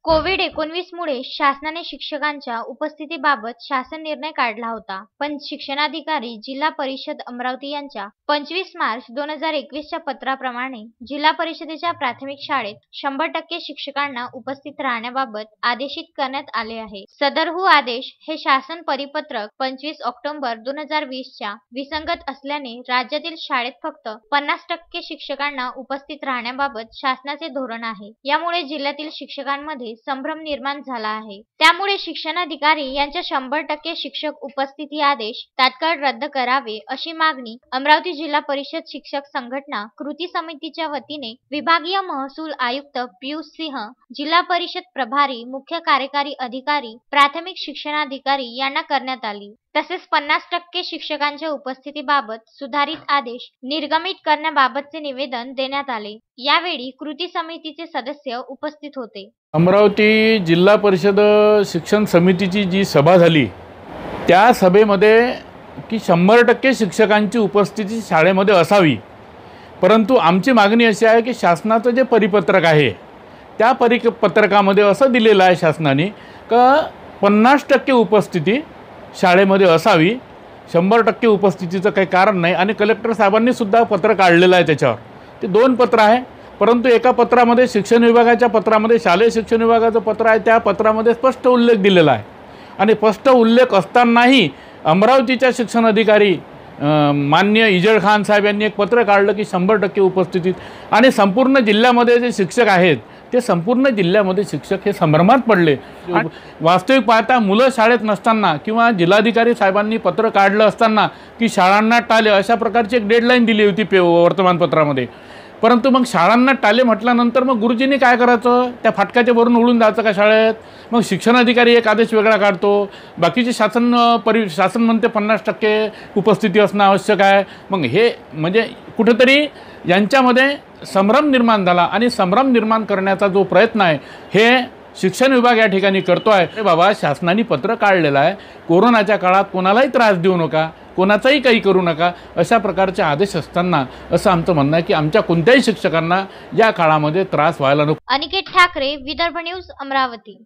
कोविड-19 मुळे शासनाने शिक्षकांच्या उपस्थितीबाबत शासन निर्णय काढला होता, पण शिक्षणाधिकारी जिल्हा परिषद अमरावती यांच्या 25 मार्च 2021 च्या पत्राप्रमाणे जिल्हा परिषदेच्या प्राथमिक शाळेत 100% शिक्षकांना उपस्थित राहण्याबाबत आदेशित करण्यात आले आहे। सदरहू आदेश हे शासन परिपत्रक 25 ऑक्टोबर 2020 च्या विसंगत असल्याने राज्यातील शाळेत फक्त 50% शिक्षकांना उपस्थित राहण्याबाबत शासनाचे धोरण आहे। यामुळे जिल्ह्यातील शिक्षकांमध्ये संभ्रम निर्माण झाला आहे। त्यामुळे शिक्षणाधिकारी यांच्या 100% शिक्षक उपस्थिती आदेश तात्काळ रद्द करावे अशी मागणी अमरावती जिल्हा परिषद शिक्षक संघटना कृती समितीच्या वतीने विभागीय महसूल आयुक्त पियुष सिंह, जिल्हा परिषद प्रभारी मुख्य कार्यकारी अधिकारी प्राथमिक शिक्षणाधिकारी यांना करण्यात आली। तसेच 50% शिक्षकांच्या उपस्थितीबाबत सुधारित आदेश निर्गमित करण्याबाबतचे निवेदन देण्यात आले। यावेळी कृती समितीचे सदस्य उपस्थित होते। अमरावती जिल्हा परिषद शिक्षण समितीची जी सभा झाली त्या सभेमध्ये की 100% शिक्षकांची उपस्थिती शाळेमध्ये असावी, परंतु आमची मागणी अशी आहे की शासनाचं जे परिपत्रक आहे त्या परिपत्रकामध्ये असं दिलेलं आहे शासनाने की 50% उपस्थिती शाळेमध्ये असावी, 100% उपस्थितीचं काही कारण नाही। आणि कलेक्टर साहेबांनी सुद्धा पत्र काढलेलं आहे, त्याच्यावर ते 2 पत्र आहे। परंतु एका पत्रामध्ये शिक्षण विभागाच्या पत्रामध्ये शालेय शिक्षण विभागाचं पत्र आहे, त्या पत्रामध्ये स्पष्ट उल्लेख दिलेला आहे। आणि स्पष्ट उल्लेख असतानाही अमरावतीच्या शिक्षण अधिकारी माननीय इजळ खान साहेब यांनी एक पत्र काढलं की 100% उपस्थितीत, आणि संपूर्ण जिल्ह्यामध्ये जे शिक्षक आहेत ते संपूर्ण जिल्ह्यामध्ये शिक्षक हे संभ्रमात पडले। वास्तविक पाहता मुलं शाळेत नसताना किंवा जिल्हाधिकारी साहेबांनी पत्र काढलं असताना की शाळांना टाळे अशा प्रकारची एक डेडलाईन दिली होती वर्तमानपत्रामध्ये, परंतु मग शाळांना टाळे म्हटल्यानंतर मग गुरुजींनी काय करायचं, त्या फाटकाच्या वरून उडून जायचं का शाळेत? मग शिक्षणाधिकारी एक आदेश वेगळा काढतो, बाकीचे शासन म्हणते 50% उपस्थिती असणं आवश्यक आहे। मग हे म्हणजे कुठेतरी यांच्यामध्ये संभ्रम निर्माण झाला, आणि संभ्रम निर्माण करण्याचा जो प्रयत्न आहे हे शिक्षण विभाग या ठिकाणी करतो आहे। अरे बाबा, शासनाने पत्र काढलेलं आहे, कोरोनाच्या काळात कोणालाही त्रास देऊ नका, कोणाचाही काही करू नका, अशा प्रकारचे आदेश असताना असं आमचं म्हणणं आहे की आमच्या कोणत्याही शिक्षकांना या काळामध्ये त्रास व्हायला नको। अनिकेत ठाकरे, विदर्भ न्यूज, अमरावती।